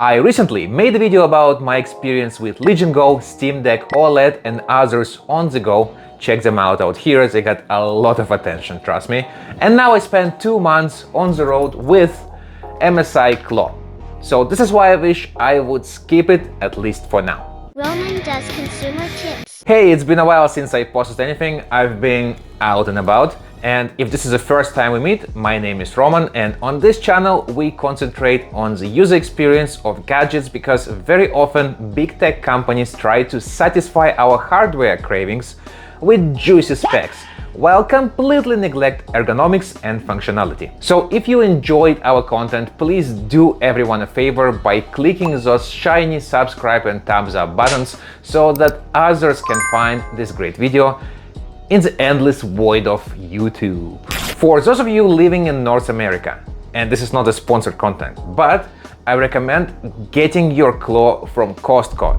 I recently made a video about my experience with Legion Go, Steam Deck OLED and others on the go. Check them out here, they got a lot of attention, trust me. And now I spent 2 months on the road with MSI CLAW. So this is why I wish I would skip it, at least for now. Roman does consumer tips. Hey, it's been a while since I posted anything. I've been out and about. And if this is the first time we meet, my name is Roman, and on this channel we concentrate on the user experience of gadgets because very often big tech companies try to satisfy our hardware cravings with juicy specs, while completely neglect ergonomics and functionality. So if you enjoyed our content, please do everyone a favor by clicking those shiny subscribe and thumbs up buttons so that others can find this great video in the endless void of YouTube. For those of you living in North America, and this is not a sponsored content, but I recommend getting your CLAW from Costco,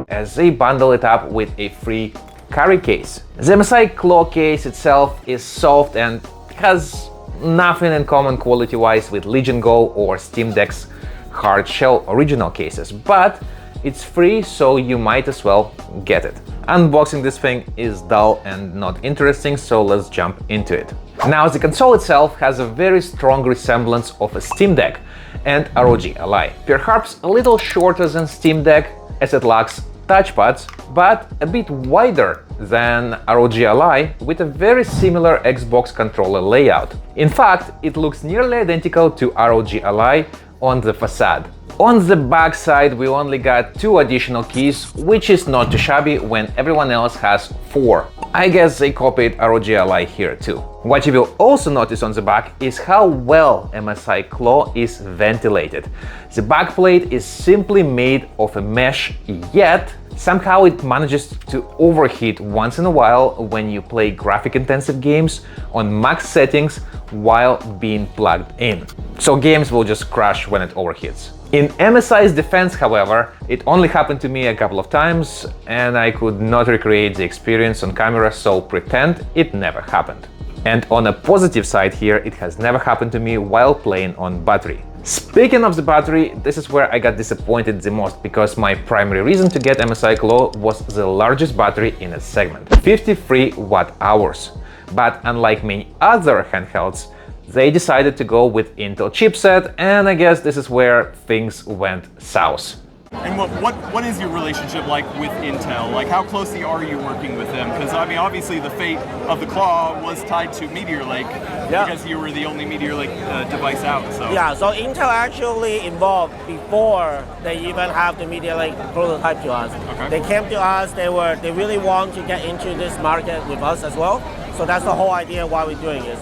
as they bundle it up with a free carry case. The MSI CLAW case itself is soft and has nothing in common quality-wise with Legion Go or Steam Deck's hard shell original cases, but it's free, so you might as well get it. Unboxing this thing is dull and not interesting, so let's jump into it. Now, the console itself has a very strong resemblance of a Steam Deck and ROG Ally. Perhaps a little shorter than Steam Deck as it lacks touchpads, but a bit wider than ROG Ally with a very similar Xbox controller layout. In fact, it looks nearly identical to ROG Ally on the facade. On the back side, we only got 2 additional keys, which is not too shabby when everyone else has 4. I guess they copied ROG Ally here too. What you will also notice on the back is how well MSI CLAW is ventilated. The backplate is simply made of a mesh, yet somehow it manages to overheat once in a while when you play graphic-intensive games on max settings while being plugged in. So games will just crash when it overheats. In MSI's defense, however, it only happened to me a couple of times and I could not recreate the experience on camera, so pretend it never happened. And on a positive side here, it has never happened to me while playing on battery. Speaking of the battery, this is where I got disappointed the most, because my primary reason to get MSI CLAW was the largest battery in its segment, 53 watt-hours. But unlike many other handhelds, they decided to go with Intel chipset, and I guess this is where things went south. And what is your relationship like with Intel? Like, how closely are you working with them? Because I mean, obviously the fate of the CLAW was tied to Meteor Lake, because you were the only Meteor Lake device out. So so Intel actually involved before they even have the Meteor Lake prototype to us. Okay. They came to us. They really want to get into this market with us as well. So that's the whole idea why we're doing it.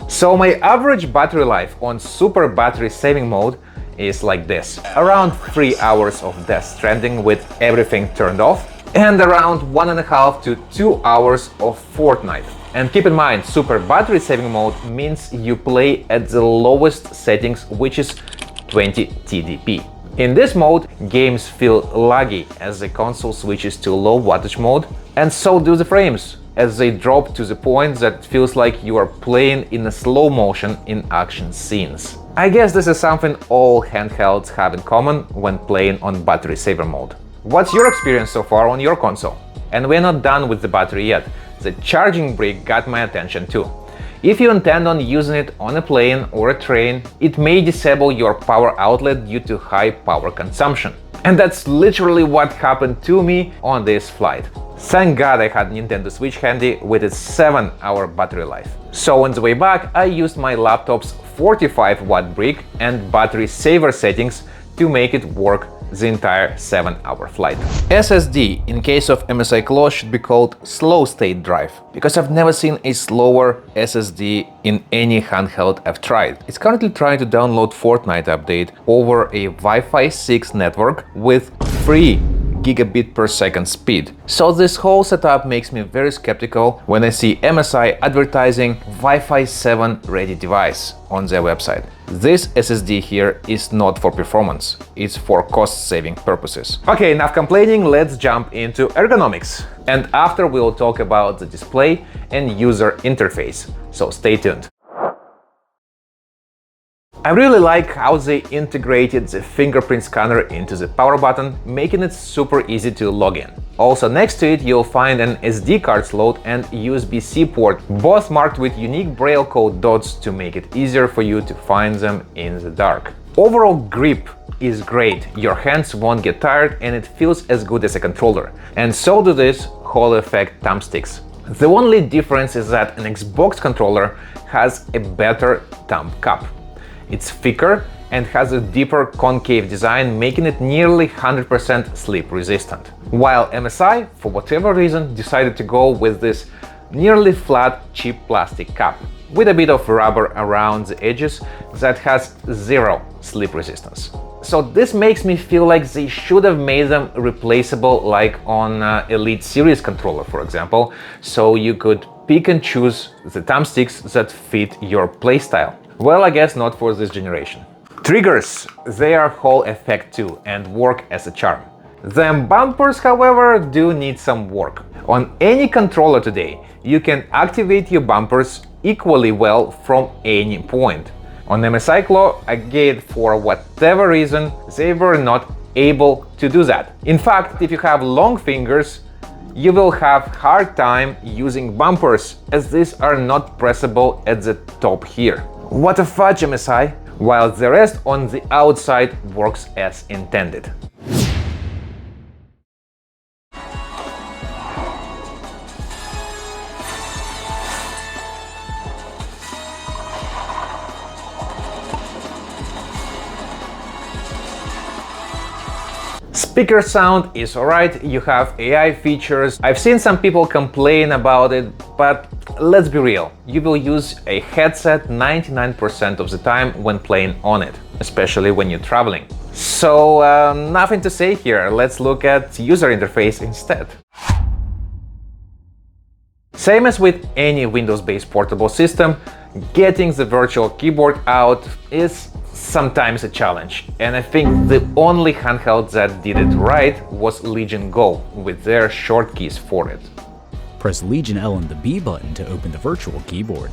So my average battery life on super battery saving mode is like this: around 3 hours of Death Stranding with everything turned off, and around 1.5 to 2 hours of Fortnite. And keep in mind, super battery saving mode means you play at the lowest settings, which is 20 TDP. In this mode, games feel laggy as the console switches to low wattage mode, and so do the frames, as they drop to the point that it feels like you are playing in a slow motion in action scenes. I guess this is something all handhelds have in common when playing on battery saver mode. What's your experience so far on your console? And we're not done with the battery yet. The charging brick got my attention too. If you intend on using it on a plane or a train, it may disable your power outlet due to high power consumption. And that's literally what happened to me on this flight. Thank God I had Nintendo Switch handy with its 7-hour battery life. So on the way back, I used my laptop's 45-watt brick and battery saver settings to make it work the entire 7-hour flight. SSD in case of MSI CLAW should be called slow state drive, because I've never seen a slower SSD in any handheld I've tried. It's currently trying to download Fortnite update over a Wi-Fi 6 network with 3 gigabit per second speed. So this whole setup makes me very skeptical when I see MSI advertising Wi-Fi 7 ready device on their website. This SSD here is not for performance, it's for cost-saving purposes. Okay, enough complaining, let's jump into ergonomics. And after we'll talk about the display and user interface, so stay tuned. I really like how they integrated the fingerprint scanner into the power button, making it super easy to log in. Also next to it you'll find an SD card slot and USB-C port, both marked with unique braille code dots to make it easier for you to find them in the dark. Overall grip is great, your hands won't get tired and it feels as good as a controller. And so do these Hall Effect thumbsticks. The only difference is that an Xbox controller has a better thumb cup. It's thicker and has a deeper concave design, making it nearly 100% slip resistant. While MSI, for whatever reason, decided to go with this nearly flat, cheap plastic cup with a bit of rubber around the edges that has zero slip resistance. So this makes me feel like they should have made them replaceable like on Elite Series controller, for example, so you could pick and choose the thumbsticks that fit your playstyle. Well, I guess not for this generation. Triggers, they are Hall Effect too and work as a charm. Them bumpers, however, do need some work. On any controller today, you can activate your bumpers equally well from any point. On MSI CLAW, again, for whatever reason, they were not able to do that. In fact, if you have long fingers, you will have hard time using bumpers, as these are not pressable at the top here. What a fudge, MSI! While the rest on the outside works as intended. Speaker sound is alright, you have AI features. I've seen some people complain about it, but let's be real, you will use a headset 99% of the time when playing on it, especially when you're traveling. So nothing to say here, let's look at user interface instead. Same as with any Windows-based portable system, getting the virtual keyboard out is sometimes a challenge, and I think the only handheld that did it right was Legion Go, with their short keys for it. Press Legion L and the B button to open the virtual keyboard.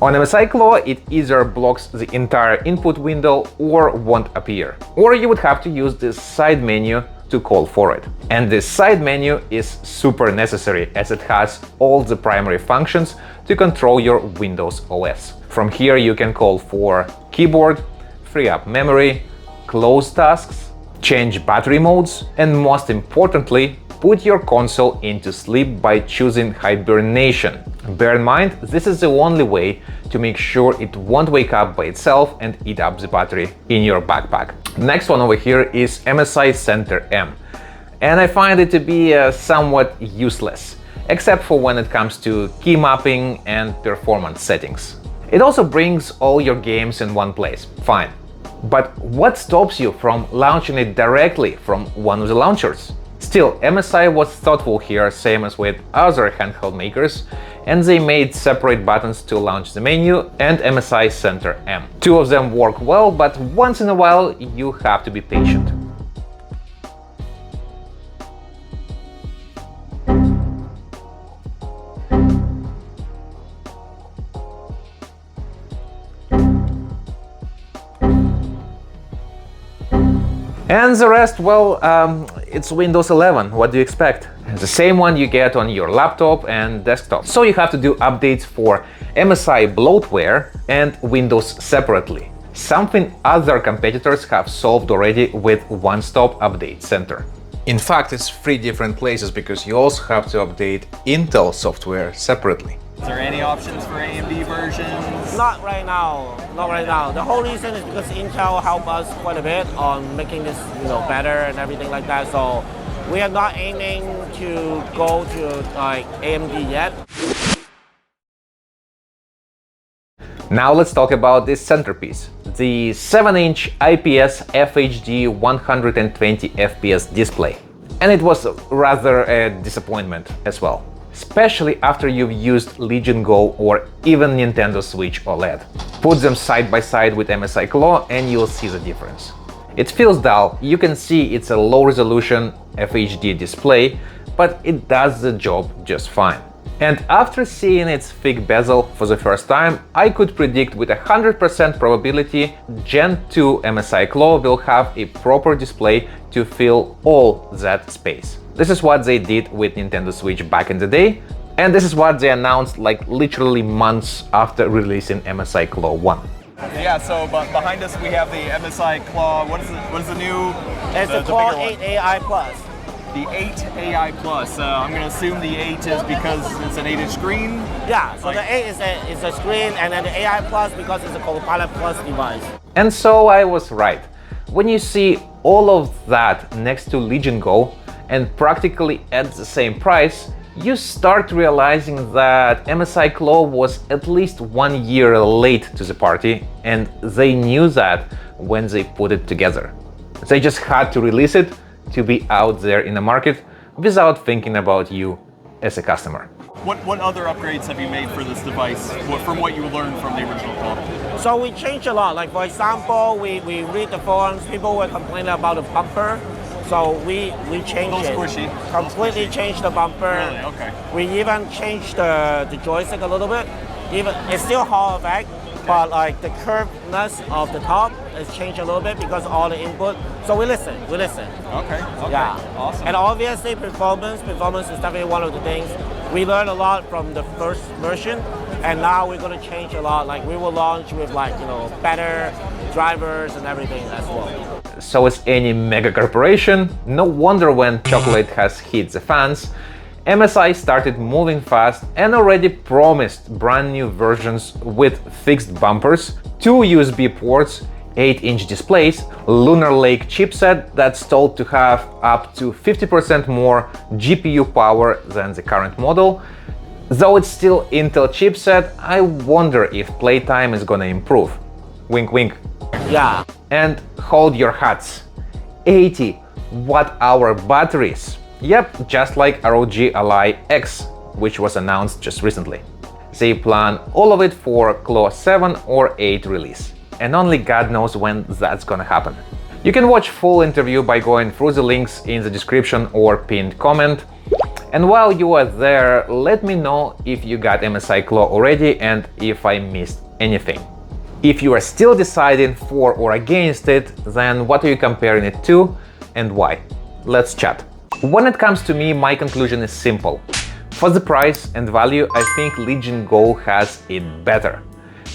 On MSI CLAW, it either blocks the entire input window or won't appear, or you would have to use this side menu to call for it. And this side menu is super necessary, as it has all the primary functions to control your Windows OS. From here you can call for keyboard, free up memory, close tasks, change battery modes, and most importantly, put your console into sleep by choosing hibernation. Bear in mind, this is the only way to make sure it won't wake up by itself and eat up the battery in your backpack. Next one over here is MSI Center M, and I find it to be somewhat useless, except for when it comes to key mapping and performance settings. It also brings all your games in one place, fine. But what stops you from launching it directly from one of the launchers? Still, MSI was thoughtful here, same as with other handheld makers, and they made separate buttons to launch the menu and MSI Center M. Two of them work well, but once in a while you have to be patient. And the rest, well, it's Windows 11, what do you expect? The same one you get on your laptop and desktop. So you have to do updates for MSI bloatware and Windows separately, something other competitors have solved already with One-Stop Update Center. In fact, it's 3 different places because you also have to update Intel software separately. Is there any options for AMD versions? Not right now. Not right now. The whole reason is because Intel helped us quite a bit on making this, better and everything like that. So we are not aiming to go to like AMD yet. Now let's talk about this centerpiece, the 7-inch IPS FHD 120 FPS display. And it was rather a disappointment as well, especially after you've used Legion Go or even Nintendo Switch OLED. Put them side by side with MSI CLAW and you'll see the difference. It feels dull, you can see it's a low resolution FHD display, but it does the job just fine. And after seeing its thick bezel for the first time, I could predict with 100% probability Gen 2 MSI CLAW will have a proper display to fill all that space. This is what they did with Nintendo Switch back in the day, and this is what they announced like literally months after releasing MSI CLAW 1. Yeah, so behind us we have the MSI CLAW. What is the new? It's the CLAW 8 AI Plus. The 8 AI Plus. I'm going to assume the 8 is because it's an 8-inch screen. Yeah, so the 8 is a screen, and then the AI Plus because it's a Copilot Plus device. And so I was right. When you see all of that next to Legion Go and practically at the same price, you start realizing that MSI CLAW was at least 1 year late to the party, and they knew that when they put it together. They just had to release it to be out there in the market without thinking about you as a customer. What other upgrades have you made for this device from what you learned from the original CLAW? So we changed a lot. Like for example, we read the forums, people were complaining about the bumper. So we changed it. Squishy. Completely changed the bumper. Really? Okay. We even changed the joystick a little bit. It's still Hall effect, but like the curvedness of the top has changed a little bit because of all the input. So we listen. Okay. Yeah. Awesome. And obviously performance is definitely one of the things. We learned a lot from the first version, and now we're going to change a lot. Like we will launch with better drivers and everything as well. So as any mega corporation, no wonder when chocolate has hit the fans, MSI started moving fast and already promised brand new versions with fixed bumpers, 2 USB ports, 8-inch displays, Lunar Lake chipset that's told to have up to 50% more GPU power than the current model. Though it's still Intel chipset, I wonder if playtime is gonna improve. Wink wink. Yeah. And hold your hats. 80 watt-hour batteries. Yep, just like ROG Ally X, which was announced just recently. They plan all of it for CLAW 7 or 8 release. And only God knows when that's gonna happen. You can watch full interview by going through the links in the description or pinned comment. And while you are there, let me know if you got MSI CLAW already and if I missed anything. If you are still deciding for or against it, then what are you comparing it to and why? Let's chat. When it comes to me, my conclusion is simple. For the price and value, I think Legion Go has it better.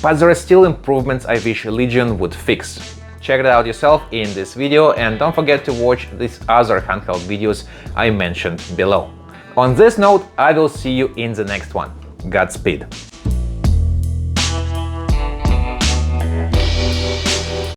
But there are still improvements I wish Legion would fix. Check it out yourself in this video and don't forget to watch these other handheld videos I mentioned below. On this note, I will see you in the next one. Godspeed.